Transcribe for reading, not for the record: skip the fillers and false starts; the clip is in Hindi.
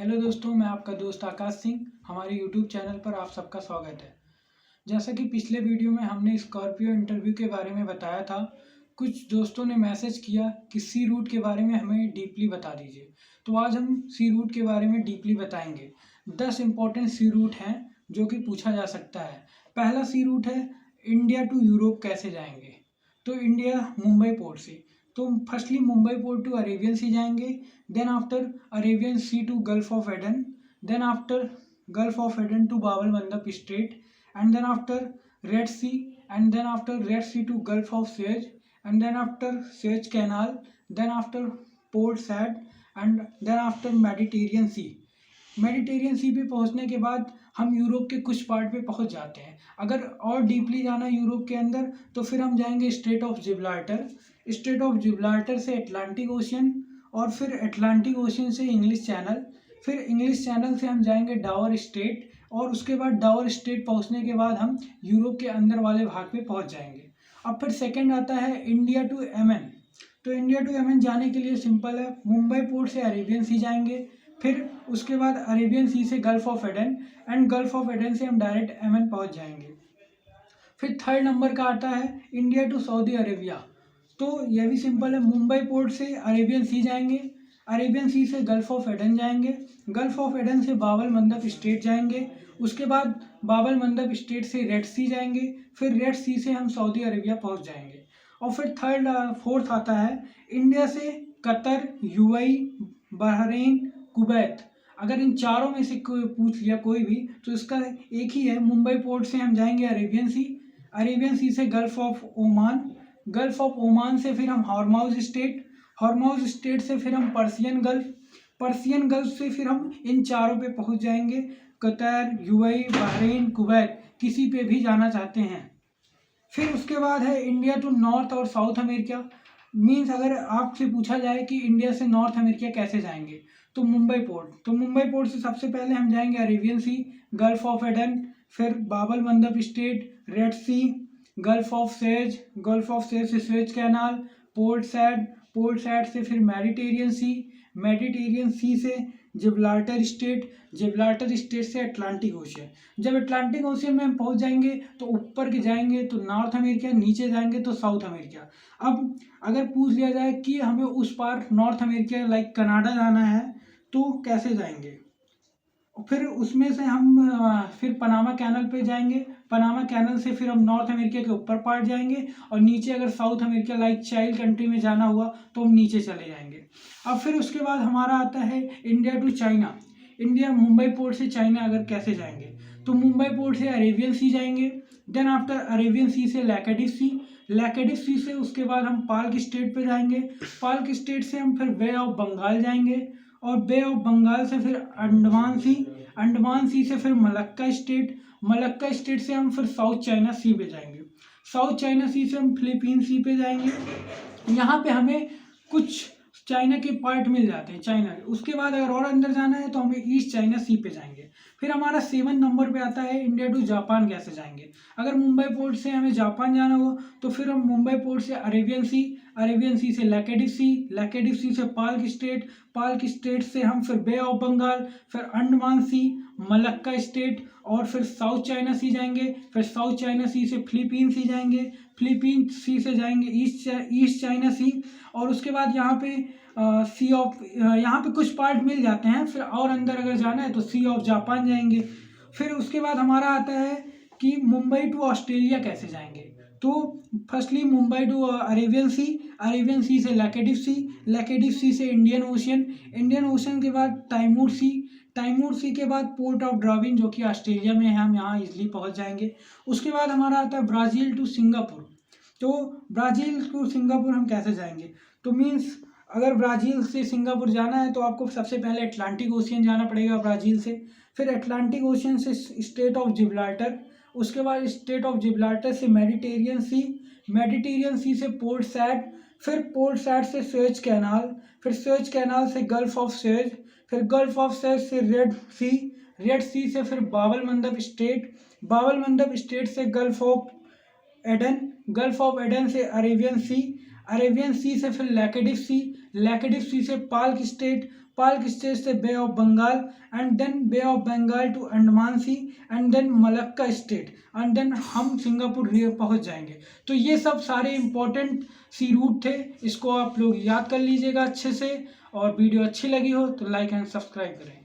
हेलो दोस्तों, मैं आपका दोस्त आकाश सिंह। हमारे यूट्यूब चैनल पर आप सबका स्वागत है। जैसा कि पिछले वीडियो में हमने स्कॉर्पियो इंटरव्यू के बारे में बताया था, कुछ दोस्तों ने मैसेज किया कि सी रूट के बारे में हमें डीपली बता दीजिए। तो आज हम सी रूट के बारे में डीपली बताएंगे। 10 इम्पोर्टेंट सी रूट हैं जो कि पूछा जा सकता है। पहला सी रूट है इंडिया टू यूरोप कैसे जाएंगे। तो इंडिया मुंबई पोर्ट से, तो firstly Mumbai port to Arabian Sea जाएंगे, then after Arabian Sea to Gulf of Aden, then after Gulf of Aden to Bab el Mandeb Strait, and then after Red Sea, and then after Red Sea to Gulf of Suez, and then after Suez Canal, then after Port Said, and then after Mediterranean Sea। Mediterranean Sea पे पहुंचने के बाद हम यूरोप के कुछ पार्ट पे पहुंच जाते हैं। अगर और डीपली जाना यूरोप के अंदर तो फिर हम जाएंगे straight of Gibraltar, straight of Gibraltar से अटलांटिक ओशियन, और फिर अटलांटिक ओशियन से इंग्लिश चैनल, फिर इंग्लिश चैनल से हम जाएंगे डावर स्ट्रेट, और उसके बाद डावर स्ट्रेट पहुंचने के बाद हम यूरोप के अंदर वाले भाग पे पहुंच जाएंगे। अब फिर सेकंड आता है इंडिया टू यमन। तो इंडिया टू यमन जाने के लिए सिंपल है, मुंबई पोर्ट से अरेबियन सी जाएंगे, फिर उसके बाद अरेबियन सी से gulf of Aiden, and gulf of Aiden से हम डायरेक्ट यमन पहुंच जाएंगे। फिर थर्ड नंबर का आता है इंडिया टू सऊदी अरेबिया। तो यह भी सिंपल है, मुंबई पोर्ट से अरेबियन सी जाएंगे, अरेबियन सी से गल्फ ऑफ एडन जाएंगे, गल्फ ऑफ एडन से बाबल मंदब स्ट्रेट जाएंगे, उसके बाद बाबल मंदब स्ट्रेट से रेड सी जाएंगे, फिर रेड सी से हम सऊदी अरेबिया पहुंच जाएंगे। और फिर फोर्थ आता है इंडिया से कतर, यूएई, बहरीन, कुवैत। अगर इन चारों में से कोई पूछ लिया कोई भी तो इसका एक ही है, मुंबई पोर्ट से हम जाएंगे अरेबियन सी, अरेबियन सी से gulf of Oman, gulf of Oman से फिर हम हॉर्मोज स्टेट, हॉर्मोज स्टेट से फिर हम पर्सियन गल्फ, पर्सियन गल्फ से फिर हम इन चारों पे पहुंच जाएंगे। कतर, यूएई, बहरीन, कुवैत, किसी पे भी जाना चाहते हैं। फिर उसके बाद है इंडिया टू नॉर्थ और साउथ अमेरिका। मीन्स अगर आपसे पूछा जाए कि इंडिया से नॉर्थ अमेरिका कैसे जाएंगे तो मुंबई पोर्ट, तो मुंबई पोर्ट से सबसे पहले हम जाएंगे Arabian Sea, Gulf of Aden, फिर Bab el Mandeb Strait, Red Sea, Gulf of Suez, Gulf of Suez से Suez Canal, Port Said, Port Said से फिर मेडिटेरियन सी, मेडिटेरियन सी से जिब्राल्टर स्टेट, जिब्राल्टर स्टेट से अटलांटिक ओशियन। जब अटलांटिक ओशियन में हम पहुंच जाएंगे तो ऊपर के जाएंगे तो नॉर्थ अमेरिका, नीचे जाएंगे तो साउथ अमेरिका। अब अगर पूछ लिया जाए कि हमें उस पार नॉर्थ अमेरिका लाइक कनाडा जाना है तो कैसे जाएंगे, फिर उसमें से हम फिर पनामा कैनल पे जाएंगे, पनामा कैनल से फिर हम नॉर्थ अमेरिका के ऊपर पार्ट जाएंगे, और नीचे अगर south America like child country में जाना हुआ तो हम नीचे चले जाएंगे। अब फिर उसके बाद हमारा आता है India to China. India Mumbai port से चाइना अगर कैसे जाएंगे तो मुंबई पोर्ट से अरेबियन सी जाएंगे, देन आफ्टर अरेबियन सी से लैकेडिव सी, लैकेडिव सी से उसके बाद हम पाल्क स्टेट पे जाएंगे, पाल्क स्टेट से हम फिर बे ऑफ बंगाल जाएंगे, और बे ऑफ बंगाल से फिर अंडमान सी, अंडमान सी से फिर मलक्का स्टेट, मलक्का स्टेट से हम फिर साउथ चाइना सी पे जाएंगे, साउथ चाइना सी से हम फिलीपीन सी पे जाएंगे। यहाँ पे हमें कुछ चाइना के पार्ट मिल जाते हैं चाइना के। उसके बाद अगर और अंदर जाना है तो हमें ईस्ट चाइना सी पे जाएंगे। फिर हमारा 7 नंबर पे आता है इंडिया टू जापान कैसे जाएंगे। अगर मुंबई पोर्ट से हमें जापान जाना हो तो फिर हम मुंबई पोर्ट से अरेबियन सी, अरेबियन सी से लैकेडिव सी, लैकेडिव सी से पाल्क स्टेट, पाल्क स्टेट से हम फिर बे ऑफ बंगाल, फिर अंडमान सी, मलक्का स्टेट, और फिर साउथ चाइना सी जाएंगे, फिर साउथ चाइना सी से फिलीपीन सी जाएंगे, फिलीपीन सी से जाएंगे ईस्ट चाइना सी, और उसके बाद यहाँ पे सी ऑफ, यहाँ पे कुछ पार्ट मिल जाते हैं। फिर और अंदर अगर जाना है तो सी ऑफ जापान जाएंगे। फिर उसके बाद हमारा आता है कि मुंबई टू ऑस्ट्रेलिया कैसे जाएंगे। तो firstly Mumbai to Arabian Sea, Arabian Sea से लैकेडिव सी, लैकेडिव सी से इंडियन ओशियन, इंडियन ओशियन के बाद तैमूर सी, तैमूर सी के बाद पोर्ट ऑफ ड्राविन जो कि ऑस्ट्रेलिया में है, हम यहाँ इजली पहुँच जाएंगे। उसके बाद हमारा आता है ब्राज़ील टू सिंगापुर। तो ब्राज़ील टू सिंगापुर हम कैसे जाएंगे, तो मीन्स अगर ब्राज़ील से सिंगापुर जाना है तो आपको सबसे पहले अटलांटिक ओशियन जाना पड़ेगा ब्राज़ील से, फिर अटलांटिक ओशियन से स्टेट ऑफ जिब्राल्टर, उसके बाद स्टेट ऑफ जिब्राल्टर से मेडिटेरियन सी, मेडिटेरियन सी से पोर्ट सैड, फिर पोर्ट सैड से सुएज कैनाल, फिर सुएज कैनाल से गल्फ ऑफ सुएज, फिर गल्फ ऑफ सुएज से रेड सी, रेड सी से फिर बाबल मंदब स्टेट, बाबल मंदब स्टेट से gulf of Aiden, gulf of Aiden से अरेबियन सी, अरेबियन सी से फिर लैकेडिव सी, लैकेडिव सी से पाल्क स्टेट, पाल्क स्टेट से Bay of Bengal and then Bay of Bengal to Andaman Sea and then Malacca Strait and then हम सिंगापुर पहुंच जाएंगे। तो ये सब सारे इंपॉर्टेंट सी रूट थे, इसको आप लोग याद कर लीजिएगा अच्छे से। और वीडियो अच्छी लगी हो तो लाइक एंड सब्सक्राइब करें।